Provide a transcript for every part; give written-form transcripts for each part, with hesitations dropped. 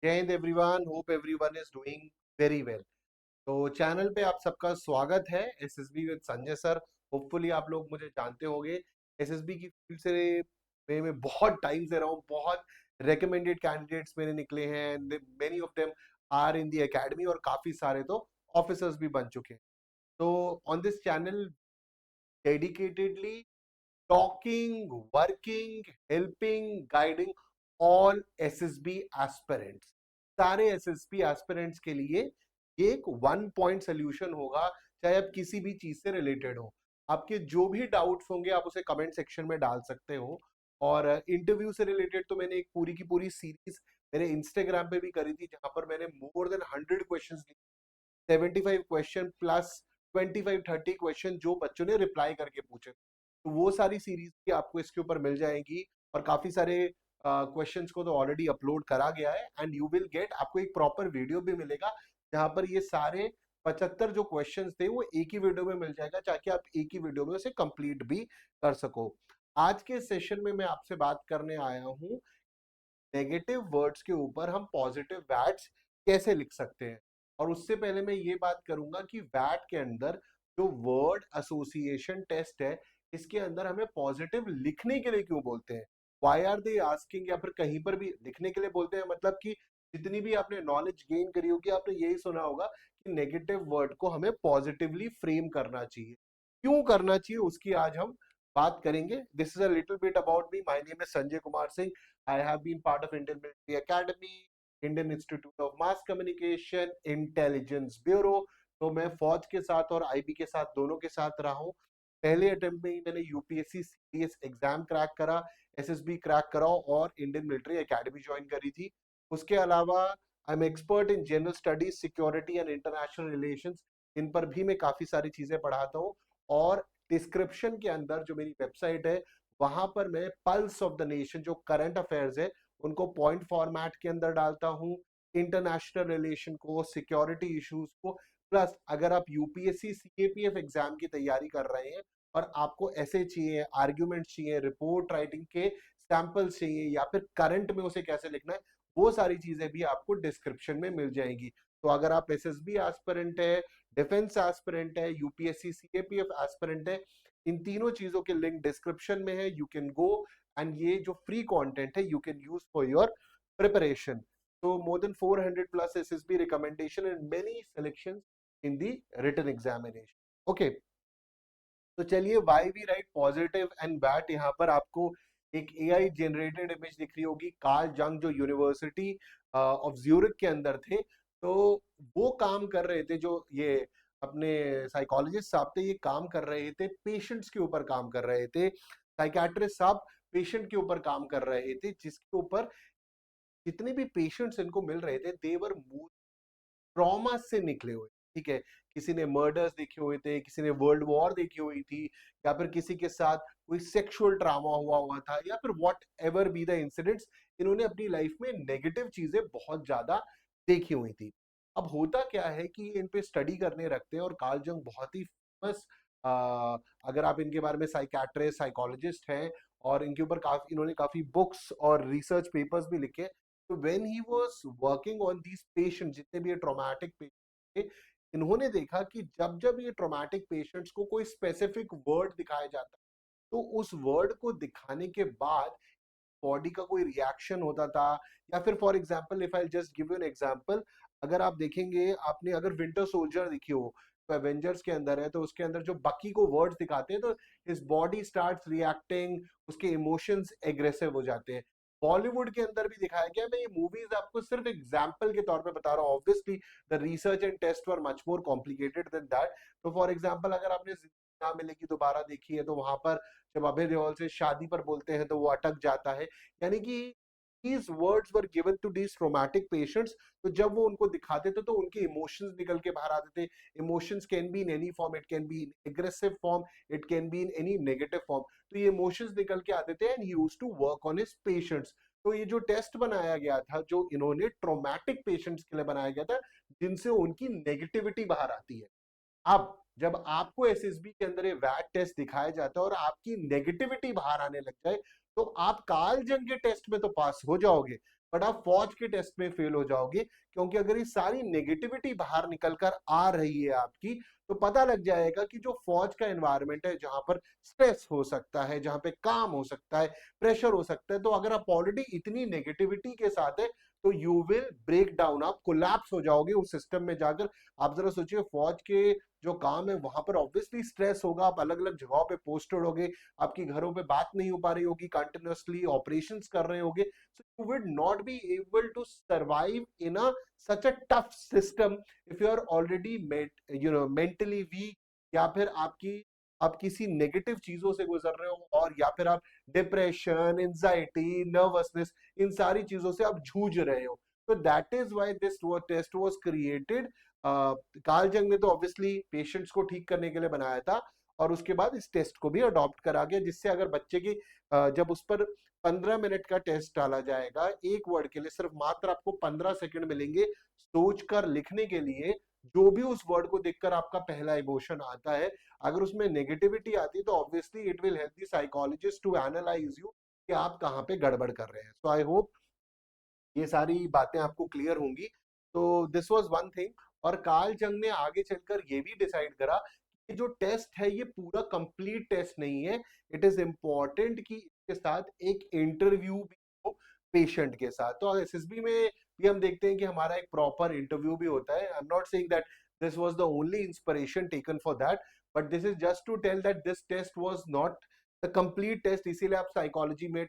जय Hind everyone, hope everyone is doing very well. तो channel पे आप सबका स्वागत है। SSB with Sanjay sir. Hopefully आप लोग मुझे जानते होंगे। एसएसबी की फील्ड से मैं बहुत टाइम से रहा हूँ। बहुत रिकमेंडेड कैंडिडेट्स मेरे निकले हैं। Many of them are in the academy और काफी सारे तो ऑफिसर्स भी बन चुके हैं। तो on this channel dedicatedly talking, working, helping, guiding all SSB aspirants। सारे SSB aspirants के लिए ये एक वन पॉइंट सोल्यूशन होगा, चाहे आप किसी भी चीज से रिलेटेड हो। आपके जो भी डाउट्स होंगे आप उसे कमेंट सेक्शन में डाल सकते हो। और इंटरव्यू से रिलेटेड तो मैंने एक पूरी की पूरी सीरीज मेरे इंस्टाग्राम पे भी करी थी, जहां पर मैंने more than 100 questions, 75 question plus 25-30 question जो बच्चों ने रिप्लाई करके पूछे, तो वो सारी सीरीज भी आपको इसके ऊपर मिल जाएंगी। और काफी सारे क्वेश्चंस को तो ऑलरेडी अपलोड करा गया है एंड यू विल गेट, आपको एक प्रॉपर वीडियो भी मिलेगा जहां पर ये सारे 75 जो क्वेश्चंस थे वो एक ही वीडियो में मिल जाएगा, ताकि आप एक ही वीडियो में उसे कंप्लीट भी कर सको। आज के सेशन में मैं आपसे बात करने आया हूँ नेगेटिव वर्ड्स के ऊपर हम पॉजिटिव वैट्स कैसे लिख सकते हैं। और उससे पहले मैं ये बात करूंगा कि वैट के अंदर जो वर्ड एसोसिएशन टेस्ट है, इसके अंदर हमें पॉजिटिव लिखने के लिए क्यों बोलते हैं, वाई आर दे आस्किंग, या फिर कहीं पर भी लिखने के लिए बोलते हैं। मतलब कि जितनी भी आपने नॉलेज गेन करी होगी, आपने यही सुना होगा कि नेगेटिव वर्ड को हमें पॉजिटिवली फ्रेम करना चाहिए। क्यों करना चाहिए उसकी आज हम बात करेंगे। This is a little bit about me. My name is Sanjay Kumar Singh. I have been part of Indian Military Academy, Indian Institute of Mass Communication, Intelligence Bureau। तो मैं फौज के साथ और आईबी के साथ दोनों के साथ रहा हूँ। पहले अटेम्प्ट में ही मैंने यूपीएससी सीडीएस एग्जाम क्रैक करा, एसएसबी क्रैक करा और इंडियन मिलिट्री एकेडमी ज्वाइन करी थी। उसके अलावा I am expert in general studies, security and international relations. इन पर भी मैं काफी सारी चीजें पढ़ाता हूँ। और डिस्क्रिप्शन के अंदर जो मेरी वेबसाइट है, वहां पर मैं पल्स ऑफ द नेशन जो करंट अफेयर्स है उनको पॉइंट फॉर्मेट के अंदर डालता हूँ, इंटरनेशनल रिलेशन को, सिक्योरिटी इश्यूज को। प्लस अगर आप यूपीएससी सीएपीएफ एग्जाम की तैयारी कर रहे हैं और आपको ऐसे चाहिए, आर्ग्यूमेंट चाहिए, रिपोर्ट राइटिंग के सैंपल्स चाहिए, या फिर करंट में उसे कैसे लिखना है, वो सारी चीजें भी आपको डिस्क्रिप्शन में मिल जाएंगी। तो अगर आप एसएसबी एस्पिरेंट है, डिफेंस एस्पिरेंट है, यूपीएससी सीएपीएफ एस्पिरेंट है, इन तीनों चीजों के लिंक डिस्क्रिप्शन में है। यू कैन गो एंड ये जो फ्री कंटेंट है you can use for your preparation. तो more then 400 plus SSB recommendation and many selections in the written examination. Okay, तो चलिए, why we write positive and bat. यहाँ पर आपको एक एआई जनरेटेड इमेज दिख रही होगी। कार्ल जंग जो यूनिवर्सिटी ऑफ ज्यूरिक के अंदर थे, तो वो काम कर रहे थे, जो ये अपने साइकोलॉजिस्ट साहब थे, ये काम कर रहे थे पेशेंट्स के ऊपर, काम कर रहे थे साइकेट्रिस्ट साहब पेशेंट के ऊपर काम कर रहे थे, जिसके ऊपर जितने भी पेशेंट्स इनको मिल रहे थे देवर ट्रॉमा से निकले हुए। ठीक है, किसी ने मर्डर्स देखे हुए थे, किसी ने वर्ल्ड वॉर देखी हुई थी, या फिर किसी के साथ कोई सेक्सुअल ट्रामा हुआ हुआ था, या फिर what ever be the incidents, इन्होंने अपनी लाइफ में नेगेटिव चीजें बहुत ज्यादा देखी हुई थी। अब होता क्या है कि इन पे स्टडी करने रखते हैं, और कार्ल जंग बहुत ही फेमस, अगर आप इनके बारे में साइकेट्रिस्ट, साइकोलॉजिस्ट हैं, और इनके ऊपर काफी, इन्होंने काफी बुक्स और रिसर्च पेपर्स भी लिखे। तो when he was working on these patient, जितने भी ये ट्रॉमेटिक पेशेंट थे, इन्होंने देखा कि जब जब ये ट्रॉमेटिक पेशेंट्स को कोई स्पेसिफिक वर्ड दिखाया जाता, तो उस वर्ड को दिखाने के बाद बॉडी का कोई रिएक्शन होता था। या फिर for example, if I just give you an example, अगर आप देखेंगे, आपने अगर विंटर सोल्जर देखी हो, तो एवेंजर्स के अंदर है, तो उसके अंदर जो बकी को वर्ड्स दिखाते हैं, तो हिज बॉडी स्टार्ट्स रिएक्टिंग, उसके इमोशंस एग्रेसिव हो जाते हैं। बॉलीवुड के अंदर भी दिखाया गया। मैं ये मूवीज आपको सिर्फ एग्जाम्पल के तौर पे बता रहा हूँ। Obviously the research and test were much more complicated than that. तो फॉर एग्जाम्पल, अगर आपने जिंदगी ना मिलेगी दोबारा देखी है, तो वहां पर जब अभय देओल से शादी पर बोलते हैं तो वो अटक जाता है। यानी कि these words were given to these traumatic patients। तो जब वो उनको दिखाते थे तो उनके इमोशंस निकल के बाहर आते थे। Emotions can be in any form, it can be in aggressive form, it can be in any negative form. तो ये इमोशंस निकल के आते थे and he used to work on his patients. तो ये जो टेस्ट बनाया गया था, जो इन्होंने ट्रॉमेटिक पेशेंट्स के लिए बनाया गया था, जिनसे उनकी नेगेटिविटी बाहर आती है। अब जब आपको एसएसबी के अंदर ये वैट टेस्ट दिखाया जाता है और आपकी नेगेटिविटी बाहर आने लग जाए, तो आप कार्ल जंग के टेस्ट में तो पास हो जाओगे, बट आप फौज के टेस्ट में फेल हो जाओगे, क्योंकि अगर ये सारी नेगेटिविटी बाहर निकल कर आ रही है आपकी, तो पता लग जाएगा कि जो फौज का एनवायरनमेंट है, जहां पर स्ट्रेस हो सकता है, जहां पे काम हो सकता है, प्रेशर हो सकता है, तो अगर आप ऑलरेडी इतनी नेगेटिविटी के साथ है, तो यू विल ब्रेक डाउन, आप कोलैप्स हो जाओगे उस सिस्टम में जाकर। आप जरा सोचिए, फौज के जो काम है वहां पर ऑब्वियसली स्ट्रेस होगा, आप अलग अलग जगहों पे पोस्टेड होगे, आपकी घरों पे बात नहीं हो पा रही होगी, कंटिन्यूअसली ऑपरेशंस कर रहे होगे, so you would not be able to survive in a such a tough system if you are already mentally weak, या फिर आप किसी नेगेटिव चीजों से गुजर रहे हो, और या फिर आप डिप्रेशन, एंजाइटी, नर्वसनेस, इन सारी चीजों से आप जूझ रहे हो। तो that is why this test was created. Carl Jung ने तो ऑब्वियसली पेशेंट्स को ठीक करने के लिए बनाया था, और उसके बाद इस टेस्ट को भी अडॉप्ट करा गया, जिससे अगर बच्चे की जब उस पर 15 मिनट का टेस्ट डाला जाएगा, एक वर्ड के लिए सिर्फ मात्र आपको 15 सेकंड मिलेंगे सोचकर लिखने के लिए। जो भी उस वर्ड को देखकर आपका पहला इमोशन आता है, अगर उसमें नेगेटिविटी आती है, तो obviously it will help the psychologist to analyse you कि आप कहाँ पे गड़बड़ कर रहे हैं। सो आई होप ये सारी बातें आपको क्लियर होंगी। तो दिस वाज वन थिंग। और कार्ल जंग ने आगे चलकर ये भी डिसाइड करा कि जो टेस्ट है ये पूरा कंप्लीट टेस्ट नहीं है, इट इज इम्पॉर्टेंट कि इसके साथ एक इंटरव्यू भी हो पेशेंट के साथ। तो एसएसबी में भी हम देखते हैं कि हमारा एक प्रॉपर इंटरव्यू भी होता है। I am not saying that this was the only inspiration taken for that, but this is just to tell that this test was not the complete test. इसीलिए आप साइकोलॉजी में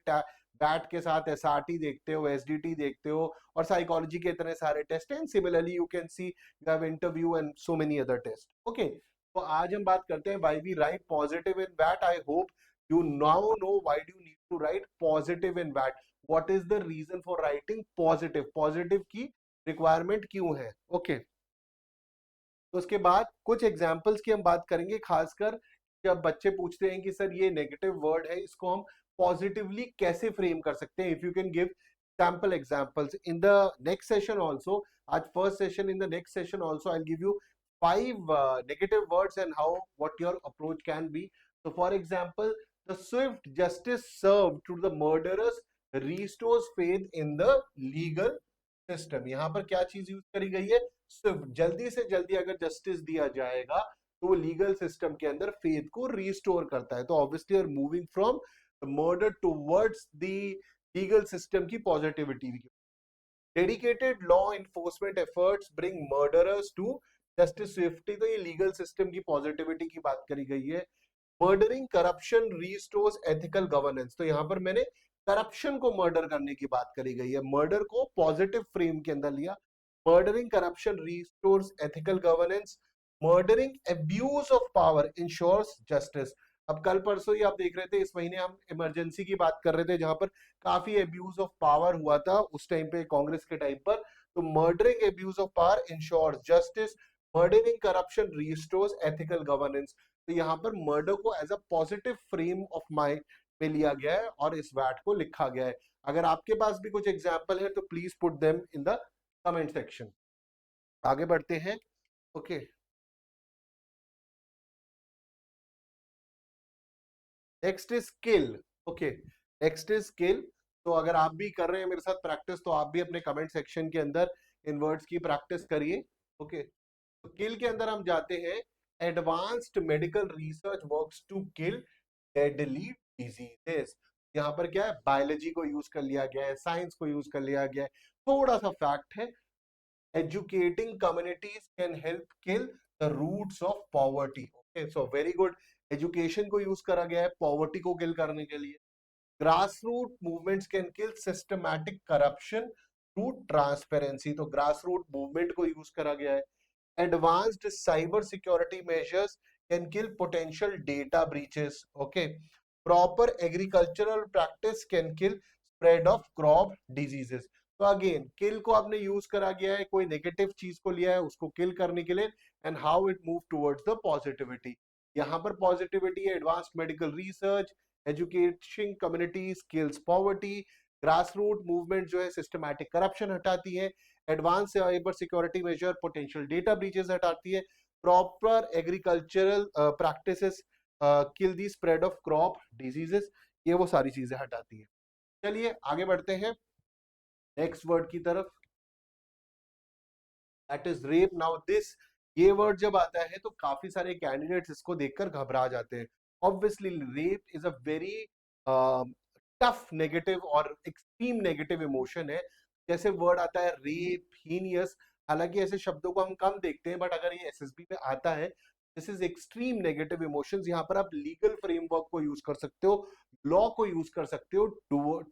बैट के साथ SRT देखते हो, एसडीटी देखते हो, और साइकोलॉजी के इतने सारे टेस्ट हैं। Similarly you can see you have interview and so many other test. Okay, तो आज हम बात करते हैं why we write positive in WAT. I hope you now know why do you need to write positive in WAT, what is the reason for writing positive, positive की requirement क्यों है। Okay, तो उसके बाद कुछ एग्जाम्पल्स की हम बात करेंगे, खासकर जब बच्चे पूछते हैं कि सर ये नेगेटिव वर्ड है, इसको हम पॉजिटिवली कैसे फ्रेम कर सकते हैं। If you can give sample examples in the next session also. आज first session, in the next session also I will give you 5 negative words and how what your approach can be. So for example, the swift justice served to the murderers restores faith in the legal system. यहाँ पर क्या चीज use करी गई है, सिर्फ जल्दी से जल्दी अगर जस्टिस दिया जाएगा, तो वो लीगल सिस्टम के अंदर फेथ को रिस्टोर करता है। तो obviously are moving from murder towards the legal system की positivity. Dedicated law enforcement efforts bring murderers to justice swiftly. तो ये लीगल सिस्टम की पॉजिटिविटी की बात करी गई है। Murdering corruption restores ethical governance. तो यहाँ पर मैंने करप्शन को मर्डर करने की बात करी गई है, मर्डर को पॉजिटिव फ्रेम के अंदर लिया। Murdering corruption restores ethical governance. Murdering abuse of power ensures justice. अब कल परसों ही आप देख रहे थे, इस महीने हम इमरजेंसी की बात कर रहे थे, जहां पर काफी अब्यूज ऑफ पावर हुआ था उस टाइम पे, कांग्रेस के टाइम पर। तो murdering abuse of power ensures justice, murdering corruption restores ethical governance. तो यहाँ पर मर्डर को as a positive frame of mind में लिया गया है और इस वैट को लिखा गया है। अगर आपके पास भी कुछ एग्जाम्पल है तो please put them in the comment section. आगे बढ़ते हैं। Okay, next is skill. Okay, next is skill. तो अगर आप भी कर रहे हैं मेरे साथ प्रैक्टिस, तो आप भी अपने कमेंट सेक्शन के अंदर इन वर्ड्स की प्रैक्टिस करिए। ओके, तो किल के अंदर हम जाते हैं। Advanced medical research works to kill deadly diseases. यहाँ पर क्या है, बायोलॉजी को यूज कर लिया गया है, साइंस को यूज कर लिया गया है। थोड़ा सा फैक्ट है, educating communities can help kill the roots of poverty. Okay, so very good. Education को यूज करा गया है पॉवर्टी को किल करने के लिए। Grass root movements can kill systematic corruption through transparency. तो ग्रास रूट मूवमेंट को यूज करा गया है। Advanced cyber security measures can kill potential data breaches. Okay, proper agricultural practice can kill spread of crop diseases. तो again kill को आपने use करा गया है, कोई नेगेटिव चीज को लिया है उसको किल करने के लिए, and how it move towards the positivity. यहाँ पर पॉजिटिविटी है advanced medical research, education community skills poverty. Grass root movement जो है सिस्टमैटिक करप्शन हटाती है। Advance cyber security major potential data breaches हटाती है। Proper agricultural practices kill the spread of crop diseases. ये वो सारी चीजें हटाती है। चलिए आगे बढ़ते हैं। नेक्स्ट वर्ड की तरफ, that is rape. Now this, ये वर्ड जब आता है तो काफी सारे कैंडिडेट्स इसको देखकर घबरा जाते हैं। Obviously rape is a very tough negative और एक्सट्रीम नेगेटिव इमोशन है। जैसे वर्ड आता है रेप, हीनियस, हालांकि ऐसे शब्दों को हम कम देखते हैं, बट अगर ये एसएसबी में आता है, this is extreme negative emotions. यहाँ पर आप लीगल फ्रेमवर्क को यूज कर सकते हो, लॉ को यूज कर सकते हो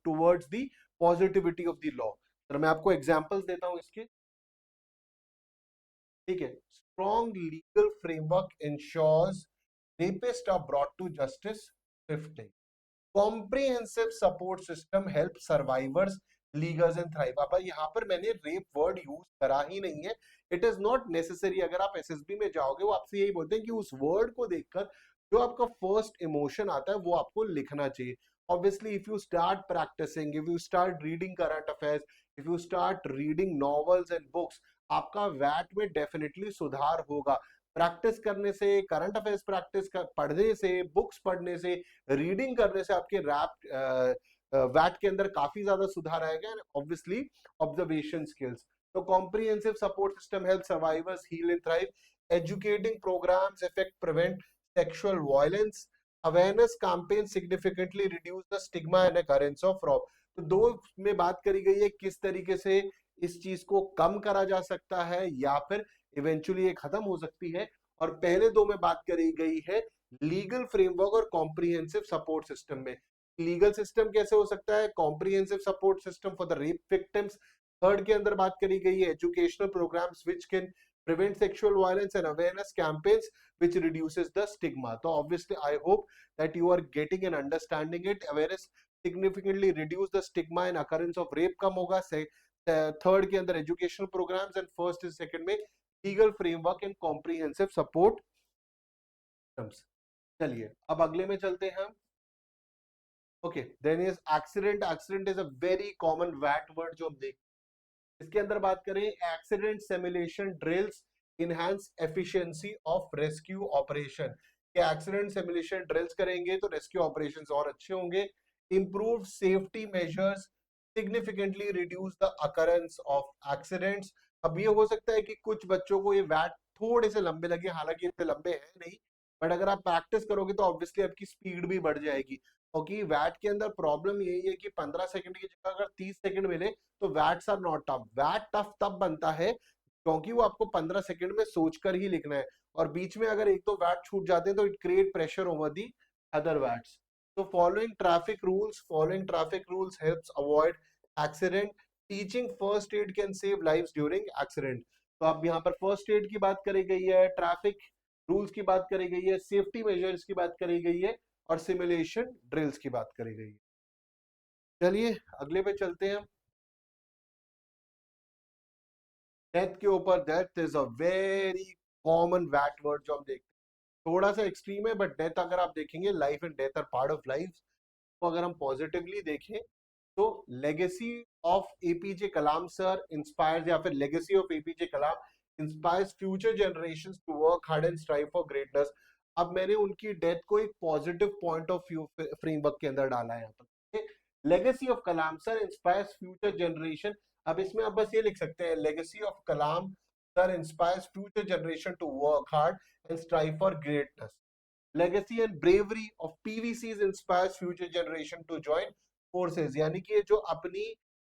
towards the positivity of the law. तो मैं आपको एग्जांपल्स देता हूँ इसके, ठीक है। Strong legal framework ensures rapists are brought to justice swiftly. Comprehensive support system help survivors legals and thrive. अब यहाँ पर मैंने रेप वर्ड यूज करा ही नहीं है, इट इज नॉट नेसेसरी। अगर आप एसएसबी में जाओगे वो आपसे यही बोलते हैं कि उस वर्ड को देखकर जो आपका फर्स्ट इमोशन आता है वो आपको लिखना चाहिए। Obviously if you start practising, if you start reading current affairs, if you start reading novels and books, आपका वैट में डेफिनेटली सुधार होगा। प्रैक्टिस करने से, करंट अफेयर्स प्रैक्टिस पढ़ने से, बुक्स पढ़ने से, रीडिंग करने से आपके रैप वैट के अंदर काफी ज्यादा सुधार आएगा। And obviously observation skills. तो comprehensive support system help survivors heal and thrive. Educating programs effect prevent sexual violence. Awareness campaign significantly reduce the stigma and occurrence of rob. तो दो में बात करी गई है किस तरीके से इस चीज को कम करा जा सकता है या फिर इवेंचुअली ये खत्म हो सकती है। और पहले दो में बात करी गई है लीगल फ्रेमवर्क और कॉम्प्रिहेंसिव सपोर्ट सिस्टम में। लीगल सिस्टम कैसे हो सकता है, comprehensive support system for the rape victims. Third के अंदर बात करी गई है educational programs which can prevent sexual violence and awareness campaigns which reduces the stigma. तो obviously I hope that you are getting and understanding it. Awareness significantly reduce the stigma and occurrence of rape कम होगा। Third के अंदर educational programs and first is second में legal framework and comprehensive support systems. चलिए अब अगले में चलते हैं हम। Okay, then is accident. Accident is a very common वैट वर्ड जो हम देख, इसके अंदर बात करें accident simulation drills enhance efficiency of rescue operation. क्या एक्सीडेंट सिमुलेशन ड्रिल्स करेंगे तो रेस्क्यू ऑपरेशंस और अच्छे होंगे। Improve safety measures significantly reduce the occurrence of accidents. अब ये हो सकता है कि कुछ बच्चों को ये वैट थोड़े से लंबे लगे, हालांकि इतने लंबे हैं नहीं, बट अगर आप प्रैक्टिस करोगे तो ऑब्वियसली आपकी स्पीड भी बढ़ जाएगी। क्योंकि वैट के अंदर प्रॉब्लम यही है कि 15 सेकंड की जगह अगर 30 सेकंड मिले तो वैट्स आर नॉट टफ। वैट टफ तब बनता है क्योंकि वो आपको 15 सेकंड में सोचकर ही लिखना है, और बीच में अगर एक दो वैट छूट जाते हैं तो it create pressure over the other WATs. तो following traffic rules helps avoid accident. Teaching first aid can save lives during accident. तो अब यहाँ पर फर्स्ट एड की बात करी गई है, ट्रैफिक रूल्स की बात करी गई है, सेफ्टी मेजर्स की बात करी गई है, और सिमुलेशन ड्रिल्स की बात करी गई है। चलिए अगले पे चलते हैं। डेथ के ऊपर, death is a very common वैट वर्ड जो हम देखते हैं, थोड़ा सा एक्सट्रीम है, बट डेथ अगर आप देखेंगे, life and death are part of life. तो अगर हम पॉजिटिवली देखें तो legacy of APJ Kalam sir inspires, या फिर legacy of APJ Kalam inspires future generations to work hard and strive for greatness. अब मैंने उनकी डेथ को एक positive point of view framework के अंदर डाला है यहाँ पर। Legacy of Kalam sir inspires future generation. अब इसमें आप बस ये लिख सकते हैं legacy of Kalam sir inspires future generation to work hard and strive for greatness. Legacy and bravery of PVCs inspires future generation to join forces। यानी कि ये जो अपनी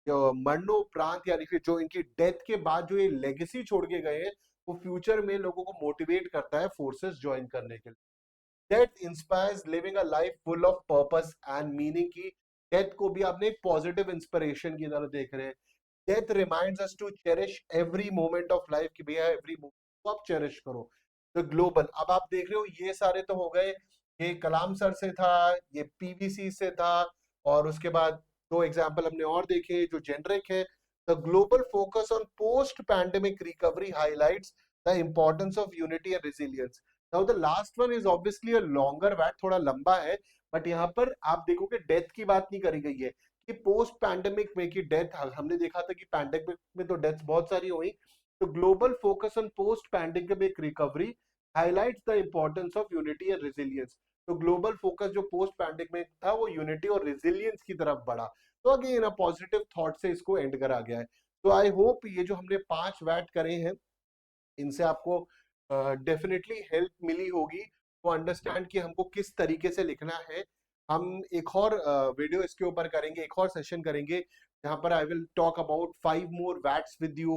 मरणोपरांत, यानी कि जो इनकी डेथ के बाद जो ये लेगेसी छोड़ के गए हैं, वो फ्यूचर में लोगों को मोटिवेट करता है फोर्सेस ज्वाइन करने के लिए। Death inspires living a life full of purpose and meaning. की डेथ को भी आपने एक पॉजिटिव इंस्पिरेशन की तरह देख रहे हैं। Death reminds us to cherish every moment of life, कि भैया एवरी मोमेंट को आप चेरिश करो। तो ग्लोबल, अब आप देख रहे हो ये सारे तो हो गए, ये कलाम सर से था, ये पीवीसी से था, और उसके बाद दो एग्जांपल हमने और देखे जो जेनरिक है। The global focus on post pandemic recovery highlights the importance of unity and resilience. Now the last one is obviously a longer वैट, थोड़ा लंबा है, बट यहाँ पर आप देखोगे डेथ की बात नहीं करी गई है कि पोस्ट पैंडेमिक में की डेथ। हमने देखा था कि पैंडेमिक में तो डेथ्स बहुत सारी हुई। तो global focus on post pandemic recovery highlights the importance of unity and resilience। तो ग्लोबल फोकस जो पोस्ट पैंडेमिक था वो यूनिटी और रेजिलियंस की तरफ बढ़ा। तो अगेन पॉजिटिव थॉट से इसको एंड करा गया है। तो आई होप ये जो हमने 5 वैट करे हैं इनसे आपको डेफिनेटली हेल्प मिली होगी तो अंडरस्टैंड कि हमको किस तरीके से लिखना है। हम एक और वीडियो इसके ऊपर करेंगे, एक और सेशन करेंगे जहां पर I will talk about 5 more WATs with you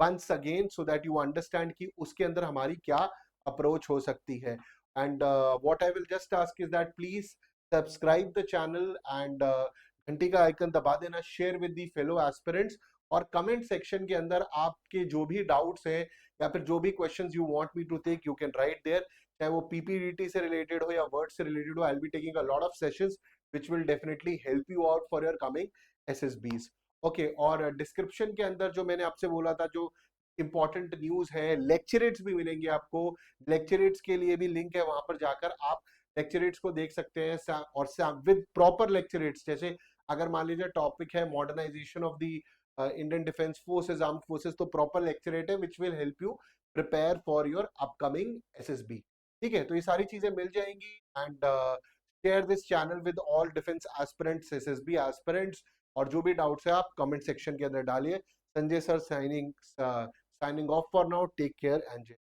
once again so that you understand कि उसके अंदर हमारी क्या अप्रोच हो सकती है। And what I will just ask is that please subscribe the channel and घंटी का आइकन दबा देना, share with the fellow aspirants, और कमेंट सेक्शन के अंदर आपके जो भी डाउट्स हैं या फिर जो भी questions you want me to take you can write there, चाहे वो पीपीडीटी से रिलेटेड हो या वर्ड से रिलेटेड हो। I will be taking a lot of sessions which will definitely help you out for your coming SSBs. Okay, और description के अंदर जो मैंने आपसे बोला था, जो इंपॉर्टेंट न्यूज है, लेक्चरेट्स भी मिलेंगे आपको। लेक्चरेट्स के लिए भी लिंक है, वहां पर जाकर आप लेक्चरेट्स को देख सकते हैं और विद प्रॉपर लेक्चरेट्स। जैसे अगर मान लीजिए टॉपिक है modernisation of the Indian defence forces, armed forces, तो प्रॉपर लेक्चरेट है which will help you prepare for your upcoming SSB. ठीक है, तो ये सारी चीजें मिल जाएंगी। And share this channel with all defence aspirants, SSB aspirants, और जो भी डाउट्स है आप कमेंट सेक्शन के अंदर डालिए। Sanjay sir signing off for now, take care and